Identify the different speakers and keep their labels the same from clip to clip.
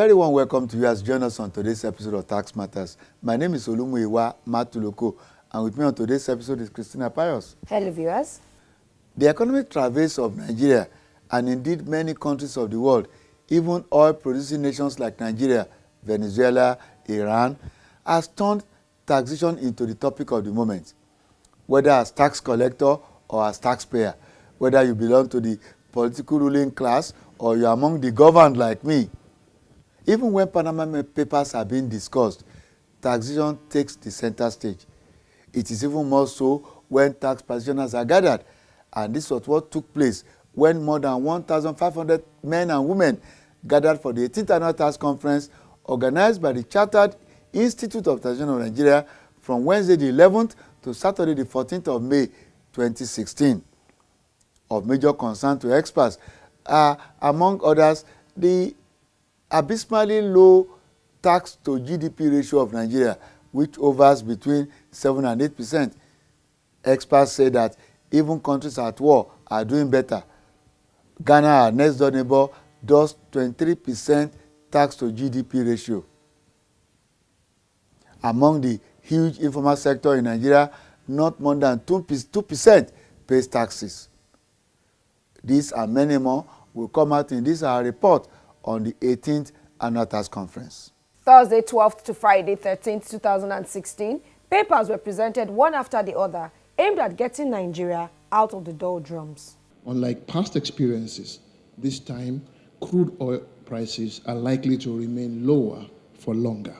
Speaker 1: very warm welcome to you as join us on today's episode of Tax Matters. My name is Olumuyiwa Matuloko, and with me on today's episode is Christina Pius.
Speaker 2: Hello, viewers.
Speaker 1: The economic travails of Nigeria, and indeed many countries of the world, even oil-producing nations like Nigeria, Venezuela, Iran, has turned taxation into the topic of the moment. Whether as tax collector or as taxpayer, whether you belong to the political ruling class or you are among the governed like me. Even when Panama Papers are being discussed, taxation takes the center stage. It is even more so when tax practitioners are gathered, and this was what took place when more than 1,500 men and women gathered for the 18th Annual Tax Conference organized by the Chartered Institute of Taxation of Nigeria from Wednesday the 11th to Saturday the 14th of May 2016. Of major concern to experts are, among others, the abysmally low tax to GDP ratio of Nigeria, which hovers between 7 and 8%. Experts say that even countries at war are doing better. Ghana, our next door neighbor, does 23% tax to GDP ratio. Among the huge informal sector in Nigeria, not more than 2% pays taxes. These and many more will come out in this our report on the 18th Annual Tax Conference.
Speaker 2: Thursday 12th to Friday 13th, 2016, papers were presented one after the other, aimed at getting Nigeria out of the doldrums.
Speaker 3: Unlike past experiences, this time crude oil prices are likely to remain lower for longer.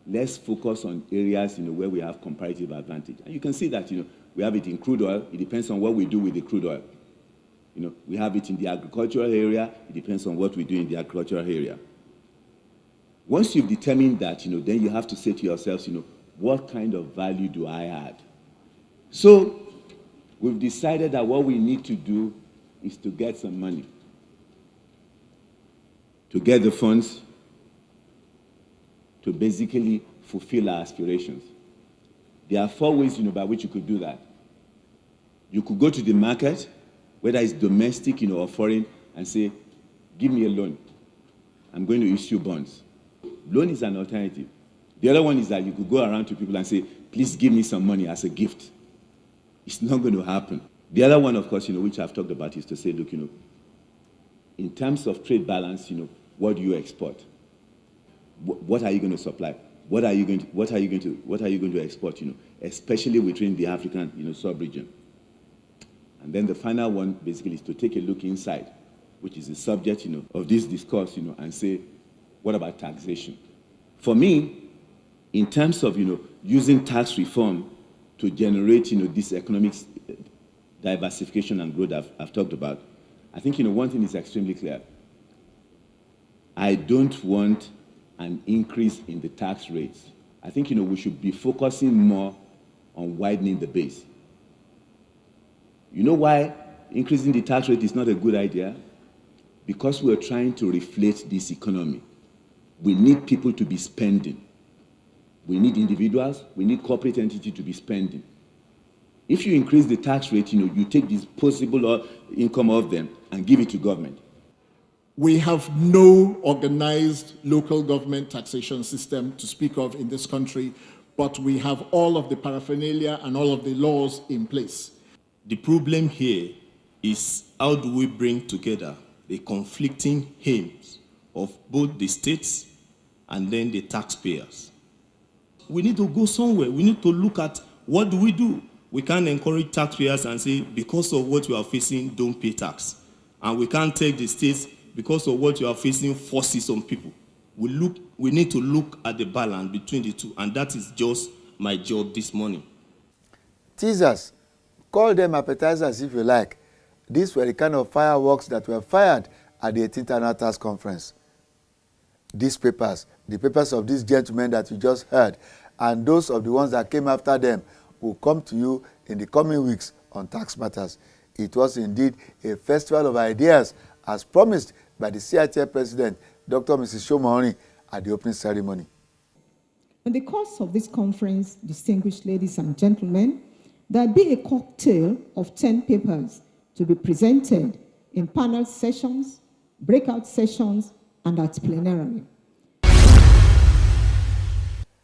Speaker 4: Let's focus on areas where we have comparative advantage. And you can see that we have it in crude oil. It depends on what we do with the crude oil. We have it in the agricultural area. It depends on what we do in the agricultural area. Once you've determined that, then you have to say to yourselves, what kind of value do I add? So we've decided that what we need to do is to get some money, to get the funds to basically fulfill our aspirations. There are 4 ways, by which you could do that. You could go to the market, whether it's domestic, or foreign, and say, give me a loan. I'm going to issue bonds. Loan is an alternative. The other one is that you could go around to people and say, please give me some money as a gift. It's not going to happen. The other one, of course, which I've talked about, is to say, look, in terms of trade balance, what do you export? What are you going to supply? What are you going to export? Especially within the African, sub-region. And then the final one basically is to take a look inside, which is the subject, of this discourse, and say, what about taxation? For me, in terms of, using tax reform to generate, this economic diversification and growth I've talked about, I think, one thing is extremely clear. I don't want an increase in the tax rates. I think, we should be focusing more on widening the base. You know why increasing the tax rate is not a good idea? Because we're trying to reflate this economy. We need people to be spending. We need individuals, we need corporate entities to be spending. If you increase the tax rate, you take disposable income of them and give it to government.
Speaker 3: We have no organized local government taxation system to speak of in this country, but we have all of the paraphernalia and all of the laws in place.
Speaker 5: The problem here is how do we bring together the conflicting aims of both the states and then the taxpayers. We need to go somewhere. We need to look at what do we do. We can't encourage taxpayers and say, because of what you are facing, don't pay tax. And we can't take the states, because of what you are facing, forces on people. We need to look at the balance between the two, and that is just my job this morning.
Speaker 1: Teasers, call them appetizers if you like. These were the kind of fireworks that were fired at the 18th Annual Tax Conference. These papers, the papers of these gentlemen that you just heard, and those of the ones that came after them, will come to you in the coming weeks on Tax Matters. It was indeed a festival of ideas, as promised by the CITF President, Dr. Mrs. Shomoni, at the opening ceremony.
Speaker 6: In the course of this conference, distinguished ladies and gentlemen, there will be a cocktail of 10 papers to be presented in panel sessions, breakout sessions, and at plenary.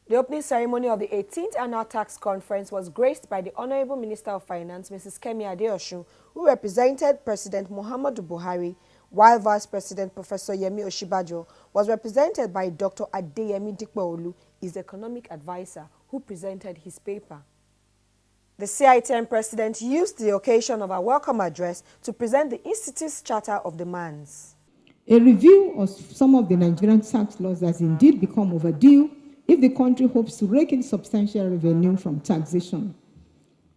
Speaker 2: The opening ceremony of the 18th Annual Tax Conference was graced by the Honorable Minister of Finance, Mrs. Kemi Adeosun, who represented President Muhammadu Buhari, while Vice President Professor Yemi Oshibajo was represented by Dr. Adeyemi Dikpeolu, his economic advisor, who presented his paper. The CITM President used the occasion of a welcome address to present the Institute's Charter of Demands.
Speaker 6: A review of some of the Nigerian tax laws has indeed become overdue if the country hopes to rake in substantial revenue from taxation.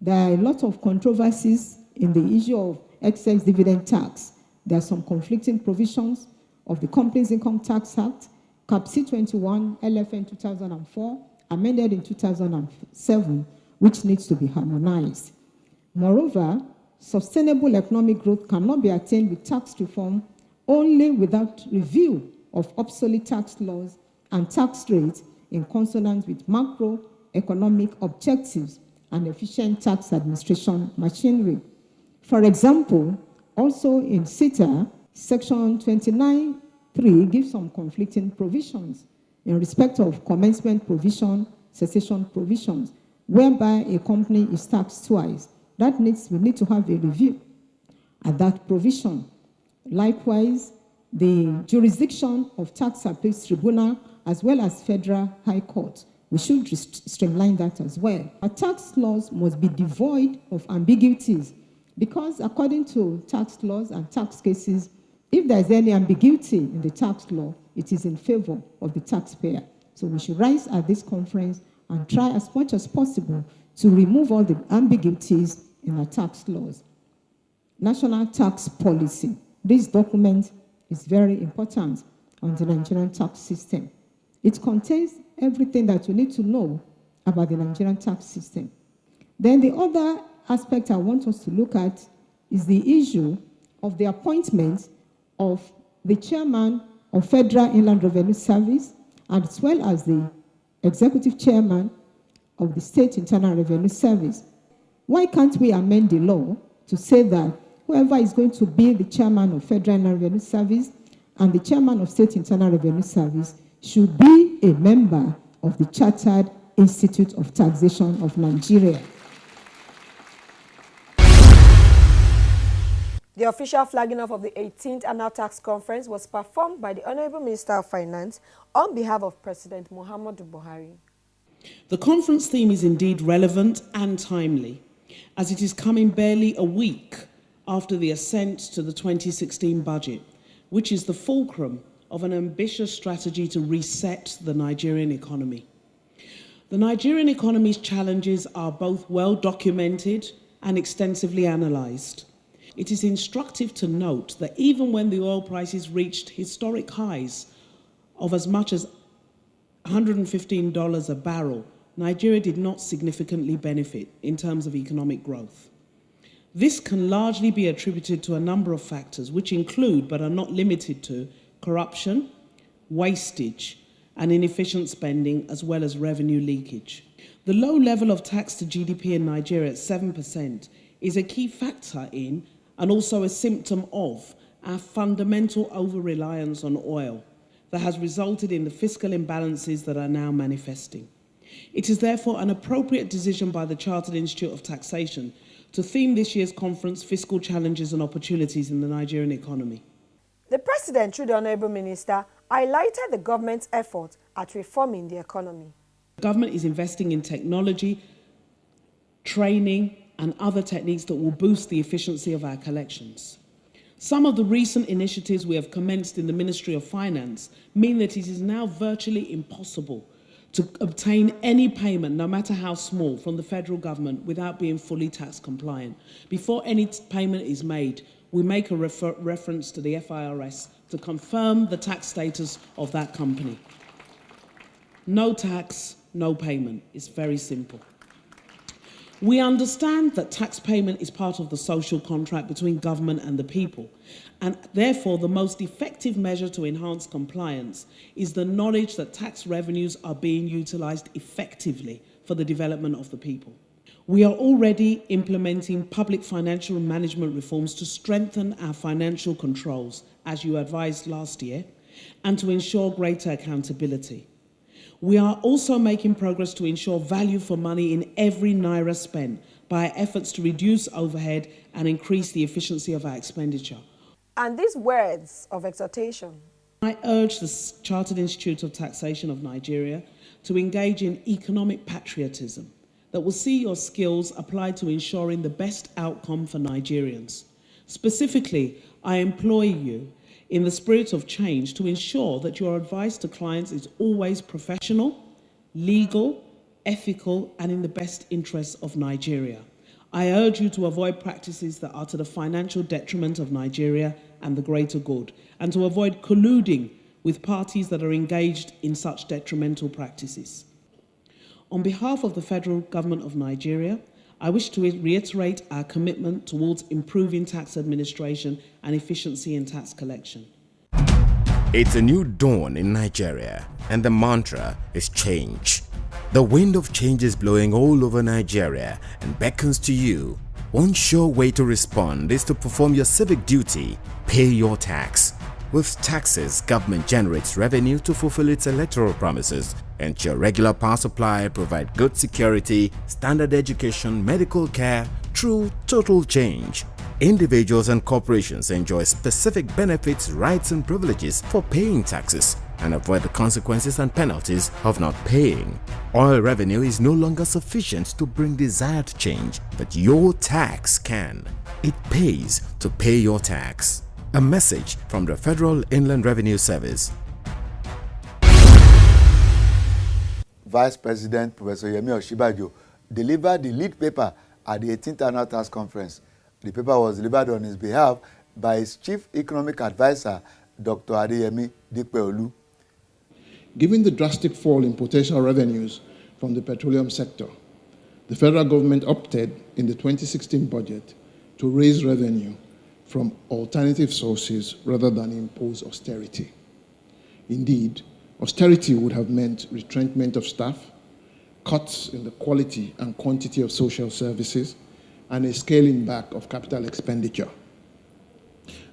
Speaker 6: There are a lot of controversies in the issue of excess dividend tax. There are some conflicting provisions of the Companies Income Tax Act, Cap C21, LFN 2004, amended in 2007, which needs to be harmonized. Moreover, sustainable economic growth cannot be attained with tax reform only without review of obsolete tax laws and tax rates in consonance with macroeconomic objectives and efficient tax administration machinery. For example, also in CETA, Section 29(3) gives some conflicting provisions in respect of commencement provision, cessation provisions, whereby a company is taxed twice. We need to have a review at that provision. Likewise, the jurisdiction of tax appeals tribunal as well as federal high court, we should streamline that as well. Our tax laws must be devoid of ambiguities because according to tax laws and tax cases, if there is any ambiguity in the tax law, it is in favor of the taxpayer. So we should rise at this conference and try as much as possible to remove all the ambiguities in our tax laws. National tax policy. This document is very important on the Nigerian tax system. It contains everything that we need to know about the Nigerian tax system. Then the other aspect I want us to look at is the issue of the appointment of the chairman of Federal Inland Revenue Service as well as the executive chairman of the State Internal Revenue Service. Why can't we amend the law to say that whoever is going to be the chairman of Federal Inland Revenue Service and the chairman of State Internal Revenue Service should be a member of the Chartered Institute of Taxation of Nigeria?
Speaker 2: The official flagging off of the 18th Annual Tax Conference was performed by the Honorable Minister of Finance on behalf of President Muhammadu Buhari.
Speaker 7: The conference theme is indeed relevant and timely, as it is coming barely a week after the assent to the 2016 budget, which is the fulcrum of an ambitious strategy to reset the Nigerian economy. The Nigerian economy's challenges are both well documented and extensively analysed. It is instructive to note that even when the oil prices reached historic highs of as much as $115 a barrel, Nigeria did not significantly benefit in terms of economic growth. This can largely be attributed to a number of factors, which include, but are not limited to, corruption, wastage, and inefficient spending, as well as revenue leakage. The low level of tax to GDP in Nigeria at 7% is a key factor in, and also a symptom of, our fundamental over-reliance on oil that has resulted in the fiscal imbalances that are now manifesting. It is therefore an appropriate decision by the Chartered Institute of Taxation to theme this year's conference Fiscal Challenges and Opportunities in the Nigerian Economy.
Speaker 2: The President, through the Honourable Minister, highlighted the government's effort at reforming the economy.
Speaker 7: The government is investing in technology, training, and other techniques that will boost the efficiency of our collections. Some of the recent initiatives we have commenced in the Ministry of Finance mean that it is now virtually impossible to obtain any payment, no matter how small, from the federal government without being fully tax compliant. Before any payment is made, we make a reference to the FIRS to confirm the tax status of that company. No tax, no payment. It's very simple. We understand that tax payment is part of the social contract between government and the people, and therefore the most effective measure to enhance compliance is the knowledge that tax revenues are being utilised effectively for the development of the people. We are already implementing public financial management reforms to strengthen our financial controls, as you advised last year, and to ensure greater accountability. We are also making progress to ensure value for money in every naira spent by our efforts to reduce overhead and increase the efficiency of our expenditure.
Speaker 2: And these words of exhortation.
Speaker 7: I urge the Chartered Institute of Taxation of Nigeria to engage in economic patriotism that will see your skills applied to ensuring the best outcome for Nigerians. Specifically, I implore you, in the spirit of change, to ensure that your advice to clients is always professional, legal, ethical, and in the best interests of Nigeria. I urge you to avoid practices that are to the financial detriment of Nigeria and the greater good, and to avoid colluding with parties that are engaged in such detrimental practices. On behalf of the Federal Government of Nigeria, I wish to reiterate our commitment towards improving tax administration and efficiency in tax collection.
Speaker 8: It's a new dawn in Nigeria, and the mantra is change. The wind of change is blowing all over Nigeria and beckons to you. One sure way to respond is to perform your civic duty, pay your tax. With taxes, government generates revenue to fulfill its electoral promises, ensure regular power supply, provide good security, standard education, medical care, true total change. Individuals and corporations enjoy specific benefits, rights and privileges for paying taxes and avoid the consequences and penalties of not paying. Oil revenue is no longer sufficient to bring desired change, but your tax can. It pays to pay your tax. A message from the Federal Inland Revenue Service.
Speaker 1: Vice President Professor Yemi Osinbajo delivered the lead paper at the 18th Annual Tax Conference. The paper was delivered on his behalf by his Chief Economic Advisor, Dr. Adeyemi Dipeolu.
Speaker 3: Given the drastic fall in potential revenues from the petroleum sector, the federal government opted in the 2016 budget to raise revenue from alternative sources rather than impose austerity. Indeed, austerity would have meant retrenchment of staff, cuts in the quality and quantity of social services, and a scaling back of capital expenditure.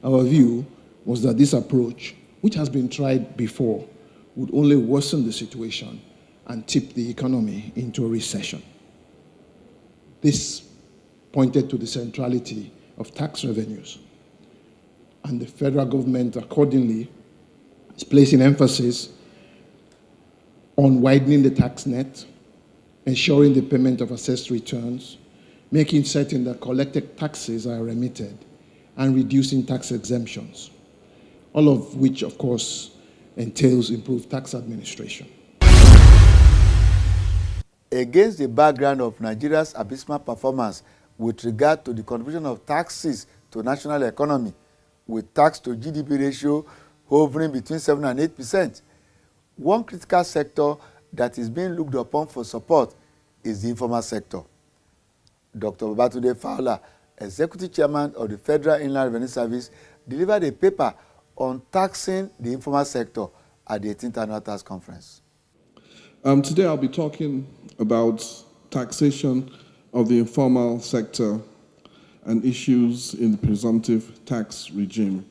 Speaker 3: Our view was that this approach, which has been tried before, would only worsen the situation and tip the economy into a recession. This pointed to the centrality of tax revenues, and the federal government accordingly is placing emphasis on widening the tax net, ensuring the payment of assessed returns, making certain that collected taxes are remitted, and reducing tax exemptions, all of which, of course, entails improved tax administration.
Speaker 1: Against the background of Nigeria's abysmal performance with regard to the contribution of taxes to national economy, with tax to GDP ratio hovering between 7 and 8%, one critical sector that is being looked upon for support is the informal sector. Dr. Babatunde Fowler, Executive Chairman of the Federal Inland Revenue Service, delivered a paper on taxing the informal sector at the 18th Annual Tax Conference.
Speaker 9: Today I'll be talking about taxation of the informal sector and issues in the presumptive tax regime.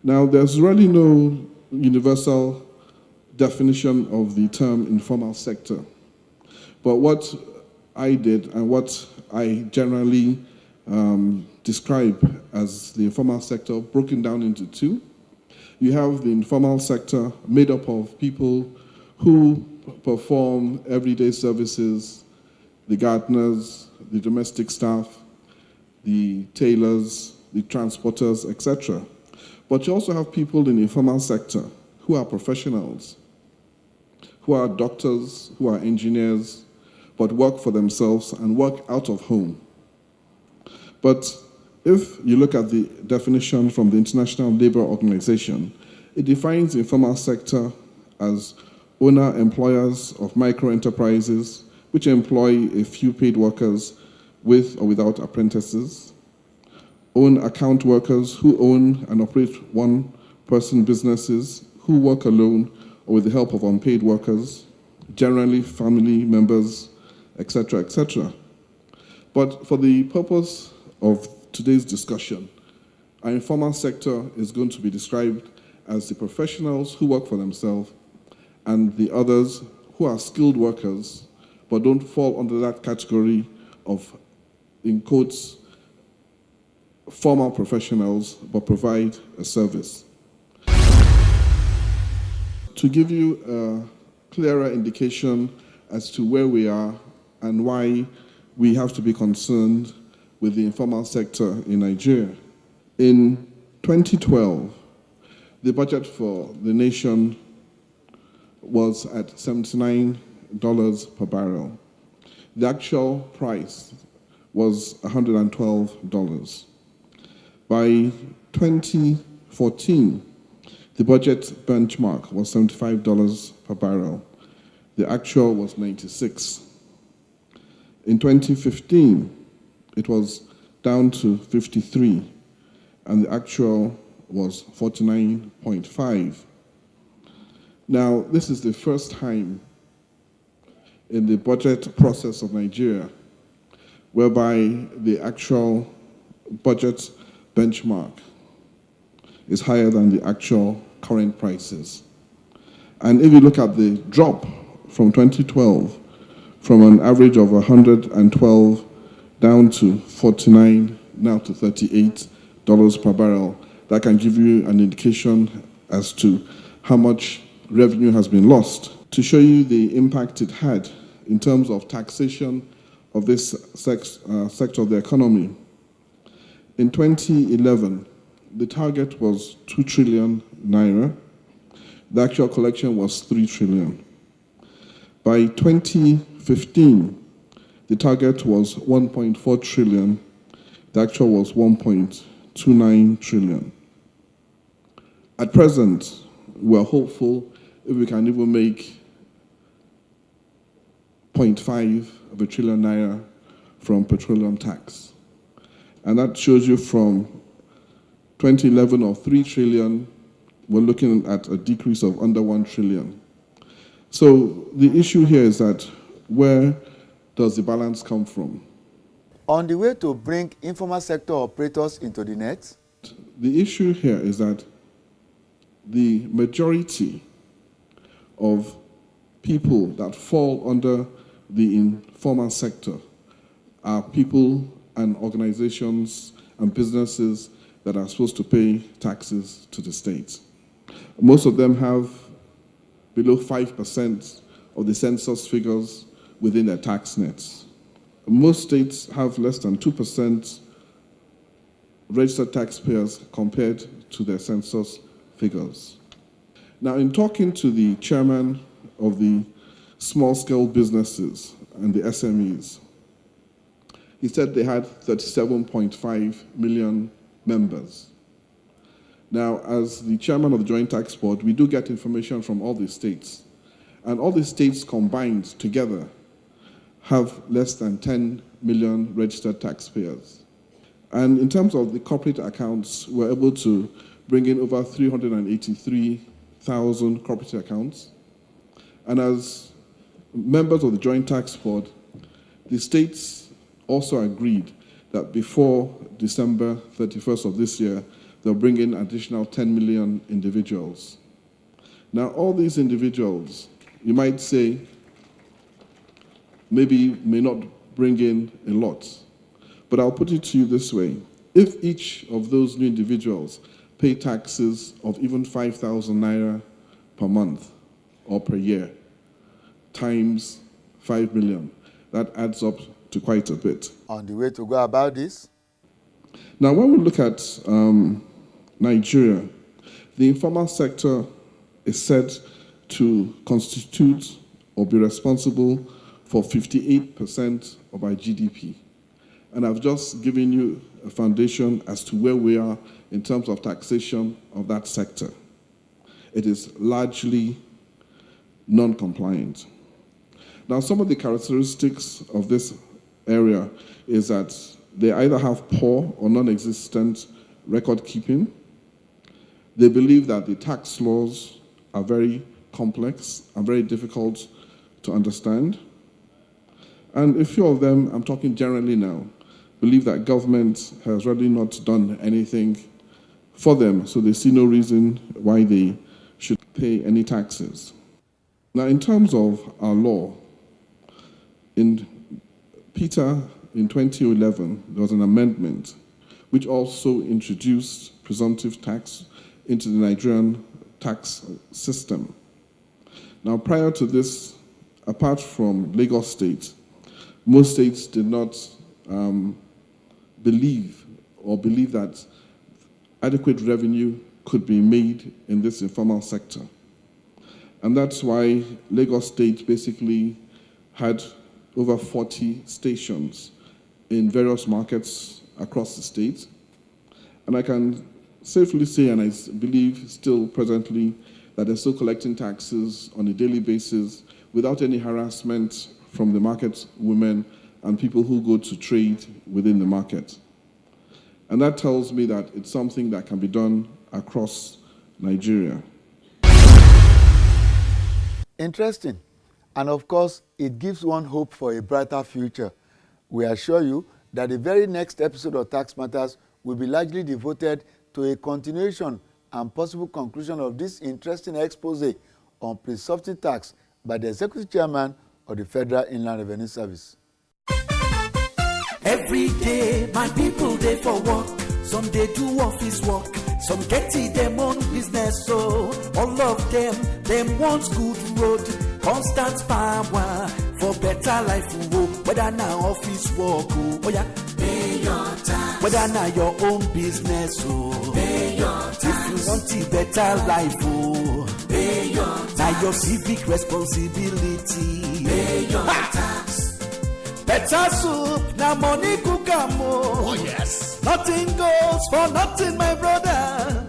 Speaker 9: Now, there's really no universal definition of the term informal sector, but what I did and what I generally describe as the informal sector broken down into two. You have the informal sector made up of people who perform everyday services, the gardeners, the domestic staff, the tailors, the transporters, etc. But you also have people in the informal sector who are professionals, who are doctors, who are engineers, but work for themselves and work out of home. But if you look at the definition from the International Labour Organization, it defines the informal sector as owner-employers of micro-enterprises which employ a few paid workers with or without apprentices, own account workers who own and operate one-person businesses who work alone or with the help of unpaid workers, generally family members, etc., etc. But for the purpose of today's discussion, our informal sector is going to be described as the professionals who work for themselves and the others who are skilled workers but don't fall under that category of, in quotes, formal professionals but provide a service. To give you a clearer indication as to where we are and why we have to be concerned with the informal sector in Nigeria. In 2012, the budget for the nation was at $79 per barrel. The actual price was $112. By 2014, the budget benchmark was $75 per barrel. The actual was $96. In 2015, it was down to $53, and the actual was $49.5. Now, this is the first time in the budget process of Nigeria whereby the actual budget benchmark is higher than the actual current prices. And if you look at the drop from 2012, from an average of 112 down to 49, now to $38 per barrel, that can give you an indication as to how much revenue has been lost. To show you the impact it had in terms of taxation of this sector of the economy, in 2011, the target was 2 trillion naira. The actual collection was 3 trillion. By 2015, the target was 1.4 trillion. The actual was 1.29 trillion. At present, we're hopeful if we can even make 0.5 of a trillion naira from petroleum tax. And that shows you from 2011 of 3 trillion, we're looking at a decrease of under 1 trillion. So the issue here is that where does the balance come from?
Speaker 1: On the way to bring informal sector operators into the net?
Speaker 9: The issue here is that the majority of people that fall under the informal sector are people and organizations and businesses that are supposed to pay taxes to the state. Most of them have below 5% of the census figures within their tax nets. Most states have less than 2% registered taxpayers compared to their census figures. Now, in talking to the chairman of the small-scale businesses and the SMEs, he said they had 37.5 million members. Now, as the chairman of the Joint Tax Board, we do get information from all the states. And all the states combined together have less than 10 million registered taxpayers. And in terms of the corporate accounts, we're able to bring in over 383,000 corporate accounts. And as members of the Joint Tax Board, the states also agreed that before December 31st of this year, they'll bring in additional 10 million individuals. Now, all these individuals, you might say, maybe may not bring in a lot. But I'll put it to you this way. If each of those new individuals pay taxes of even 5,000 naira per month or per year, times 5 million, that adds up to quite a bit.
Speaker 1: On the way to go about this?
Speaker 9: Now, when we look at Nigeria, the informal sector is said to constitute or be responsible for 58% of our GDP. And I've just given you a foundation as to where we are in terms of taxation of that sector. It is largely non-compliant. Now, some of the characteristics of this area is that they either have poor or non-existent record keeping. They believe that the tax laws are very complex and very difficult to understand. And a few of them, I'm talking generally now, believe that government has really not done anything for them, so they see no reason why they should pay any taxes. Now, in terms of our law, in 2011, there was an amendment which also introduced presumptive tax into the Nigerian tax system. Now, prior to this, apart from Lagos State, most states did not believe that adequate revenue could be made in this informal sector. And that's why Lagos State basically had over 40 stations in various markets across the state. And I can safely say, and I believe still presently, that they're still collecting taxes on a daily basis without any harassment from the market women and people who go to trade within the market. And that tells me that it's something that can be done across Nigeria.
Speaker 1: Interesting. And of course, it gives one hope for a brighter future. We assure you that the very next episode of Tax Matters will be largely devoted to a continuation and possible conclusion of this interesting expose on presumptive tax by the Executive Chairman of the Federal Inland Revenue Service.
Speaker 10: Every day, my people dey for work. Some dey do office work. Some get it them own business. So all of them want good road, constant power for better life. Whether na office work, oh yeah, pay your tax. Whether na your own business, pay your tax. If you want a better life, pay your tax. Now your civic responsibility, pay your tax. Better soup, now money cook am. Oh yes. Nothing goes for nothing, my brother.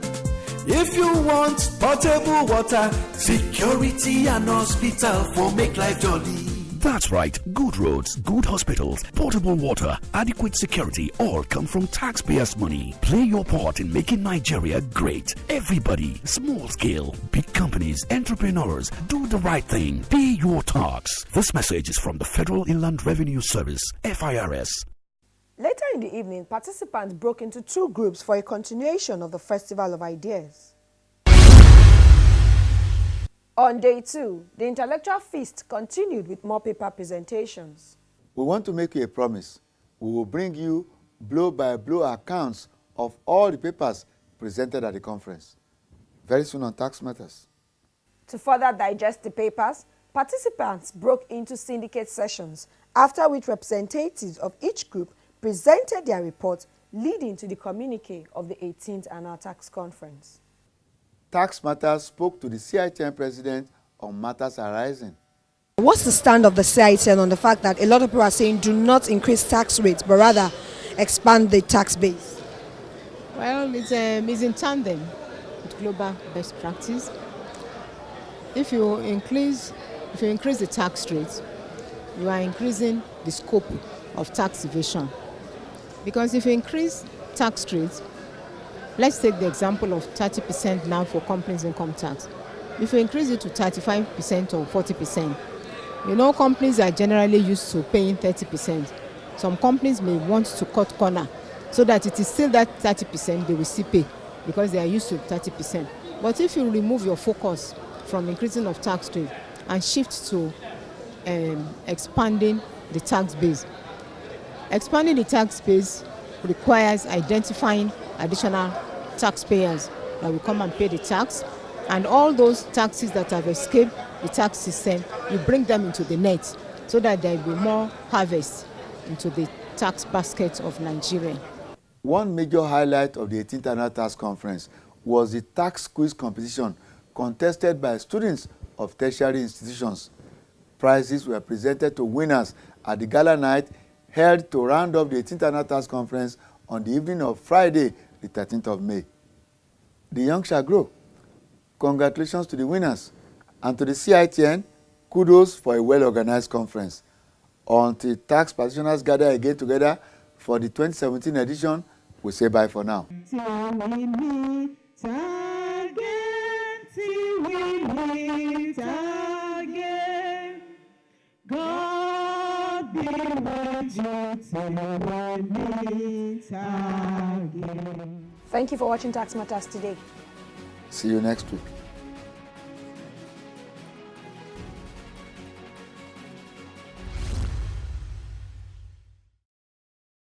Speaker 10: If you want potable water, security and hospital for make life jolly.
Speaker 11: That's right. Good roads, good hospitals, portable water, adequate security all come from taxpayers' money. Play your part in making Nigeria great. Everybody, small scale, big companies, entrepreneurs, do the right thing. Pay your tax. This message is from the Federal Inland Revenue Service, FIRS.
Speaker 2: Later in the evening, participants broke into two groups for a continuation of the Festival of Ideas. On day 2, the intellectual feast continued with more paper presentations.
Speaker 1: We want to make you a promise. We will bring you blow-by-blow accounts of all the papers presented at the conference. Very soon on Tax Matters.
Speaker 2: To further digest the papers, participants broke into syndicate sessions, after which representatives of each group presented their report, leading to the communique of the 18th Annual Tax Conference.
Speaker 1: Tax Matters spoke to the CITN president on matters arising.
Speaker 2: What's the stand of the CITN on the fact that a lot of people are saying do not increase tax rates, but rather expand the tax base?
Speaker 6: Well, it's in tandem with global best practice. If you increase the tax rates, you are increasing the scope of tax evasion. Because if you increase tax rates, let's take the example of 30% now for companies income tax. If you increase it to 35% or 40%, you know companies are generally used to paying 30%. Some companies may want to cut corner so that it is still that 30% they will still pay because they are used to 30%. But if you remove your focus from increasing of tax rate and shift to expanding the tax base, expanding the tax base requires identifying additional taxpayers that will come and pay the tax, and all those taxes that have escaped the tax system, you bring them into the net so that there will be more harvest into the tax basket of Nigeria.
Speaker 1: One major highlight of the 18th Annual Tax Conference was the tax quiz competition contested by students of tertiary institutions. Prizes were presented to winners at the gala night held to round up the 18th Annual Tax Conference on the evening of Friday, the 13th of May. The young shall grow. Congratulations to the winners, and to the CITN, kudos for a well-organized conference. Until tax practitioners gather again together for the 2017 edition, we say bye for now.
Speaker 6: God be with you.
Speaker 2: Thank you for watching Tax Matters today.
Speaker 1: See you next week.